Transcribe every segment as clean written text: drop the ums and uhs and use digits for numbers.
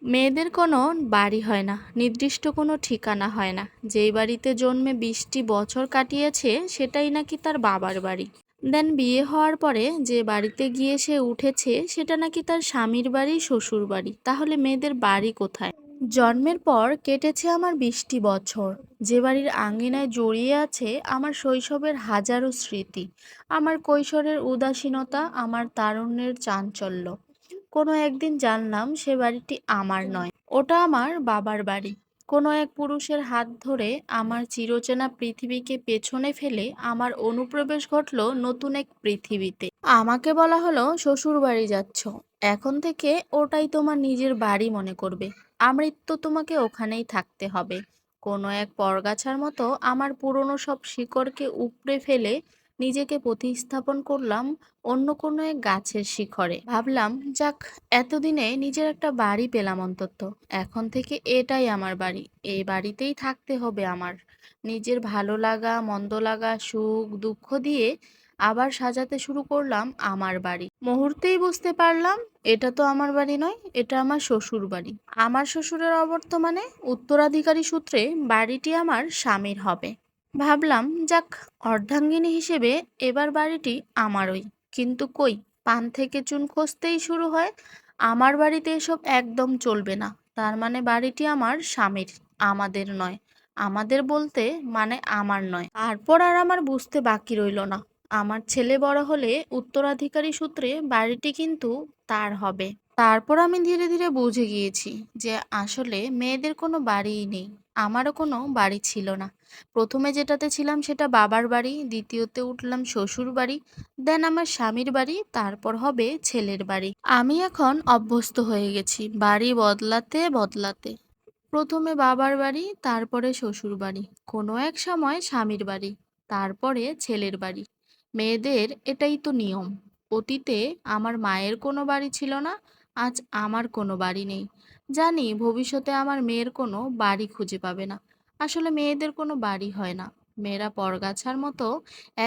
মেয়েদের কোনো বাড়ি হয় না, নির্দিষ্ট কোনো ঠিকানা হয় না। যেই বাড়িতে জন্মে 20টি বছর কাটিয়েছে সেটাই নাকি তার বাবার বাড়ি। দেন বিয়ে হওয়ার পরে যে বাড়িতে গিয়ে সে উঠেছে সেটা নাকি তার স্বামীর বাড়ি, শ্বশুর বাড়ি। তাহলে মেয়েদের বাড়ি কোথায়? জন্মের পর কেটেছে আমার 20টি বছর, যে বাড়ির আঙিনায় জড়িয়ে আছে আমার শৈশবের হাজারো স্মৃতি, আমার কৈশোরের উদাসীনতা, আমার তারুণ্যের চাঞ্চল্য। কোনো একদিন জানলাম সে বাড়িটি আমার নয়, ওটা আমার বাবার বাড়ি। কোনো এক পুরুষের হাত ধরে আমার চিরচেনা পৃথিবীকে পেছনে ফেলে আমার অনুপ্রবেশ ঘটলো নতুন এক পৃথিবীতে। আমাকে বলা হলো শ্বশুর বাড়ি যাচ্ছ, এখন থেকে ওটাই তোমার নিজের বাড়ি মনে করবে, আমৃত্যু তোমাকে ওখানেই থাকতে হবে। কোনো এক পরগাছার মতো আমার পুরনো সব শিকড়কে উপড়ে ফেলে নিজেকে প্রতিস্থাপন করলাম অন্য কোনো এক গাছের শিখরে। ভাবলাম, যাক, এতদিনে নিজের একটা বাড়ি পেলাম অন্তত। এখন থেকে এটাই আমার বাড়ি, এই বাড়িতেই থাকতে হবে আমার। নিজের ভালো লাগা, মন্দ লাগা, সুখ দুঃখ দিয়ে আবার সাজাতে শুরু করলাম আমার বাড়ি। মুহূর্তেই বুঝতে পারলাম এটা তো আমার বাড়ি নয়, এটা আমার শ্বশুর বাড়ি। আমার শ্বশুরের অবর্তমানে উত্তরাধিকারী সূত্রে বাড়িটি আমার স্বামীর হবে। ভাবলাম, যাক, অর্ধাঙ্গিনী হিসেবে এবার বাড়িটি আমারই। কিন্তু কই, পান থেকে চুন খসতেই শুরু হয়। আমার বাড়িতে এসব একদম চলবে না। তার মানে বাড়িটি আমার স্বামীর, আমাদের নয়। আমাদের বলতে মানে আমার নয়। তারপর আর আমার বুঝতে বাকি রইল না, আমার ছেলে বড় হলে উত্তরাধিকারী সূত্রে বাড়িটি কিন্তু তার হবে। তারপর আমি ধীরে ধীরে বুঝে গিয়েছি যে আসলে মেয়েদের কোনো বাড়িই নেই। আমারও কোনো বাড়ি ছিল না। প্রথমে যেটাতে ছিলাম সেটা বাবার বাড়ি, দ্বিতীয়তে উঠলাম শ্বশুর বাড়ি, দেন আমার স্বামীর বাড়ি, তারপর হবে ছেলের বাড়ি। আমি এখন অভ্যস্ত হয়ে গেছি বাড়ি বদলাতে বদলাতে। প্রথমে বাবার বাড়ি, তারপরে শ্বশুর বাড়ি, কোনো এক সময় স্বামীর বাড়ি, তারপরে ছেলের বাড়ি। মেয়েদের এটাই তো নিয়ম। অতীতে আমার মায়ের কোনো বাড়ি ছিল না, আজ আমার কোনো বাড়ি নেই। জানি ভবিষ্যতে আমার মেয়ের কোনো বাড়ি খুঁজে পাবে না। আসলে মেয়েদের কোনো বাড়ি হয় না। মেয়েরা পরগাছার মতো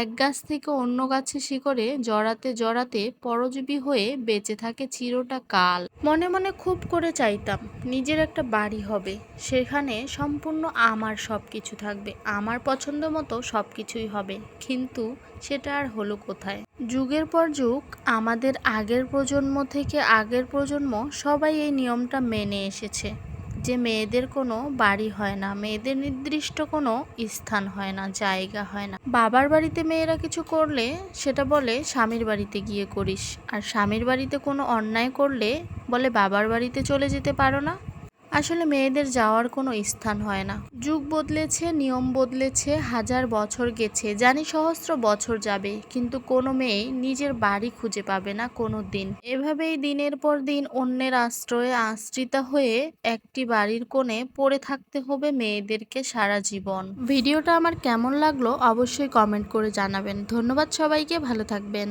এক গাছ থেকে অন্য গাছে শিকড়ে জড়াতে জড়াতে পরজীবী হয়ে বেঁচে থাকে চিরটা কাল। মনে মনে খুব করে চাইতাম নিজের একটা বাড়ি হবে, সেখানে সম্পূর্ণ আমার সব কিছু থাকবে, আমার পছন্দ মতো সব কিছুই হবে। কিন্তু সেটা আর হলো কোথায়? যুগের পর যুগ আমাদের আগের প্রজন্ম থেকে আগের প্রজন্ম সবাই এই নিয়মটা মেনে এসেছে যে মেয়েদের কোনো বাড়ি হয় না, মেয়েদের নির্দিষ্ট কোনো স্থান হয় না, জায়গা হয় না। বাবার বাড়িতে মেয়েরা কিছু করলে সেটা বলে স্বামীর বাড়িতে গিয়ে করিস, আর স্বামীর বাড়িতে কোনো অন্যায় করলে বলে বাবার বাড়িতে চলে যেতে পারো না। আসলে মেয়েদের যাওয়ার কোনো স্থান হয় না। যুগ বদলেছে, নিয়ম বদলেছে, হাজার বছর গেছে, জানি সহস্র বছর যাবে, কিন্তু কোনো মেয়ে নিজের বাড়ি খুঁজে পাবে না কোনো দিন। এভাবেই দিনের পর দিন অন্যের আশ্রয়ে আশ্রিতা হয়ে একটি বাড়ির কোণে পড়ে থাকতে হবে মেয়েদেরকে সারা জীবন। ভিডিওটা আমার কেমন লাগলো অবশ্যই কমেন্ট করে জানাবেন। ধন্যবাদ সবাইকে, ভালো থাকবেন।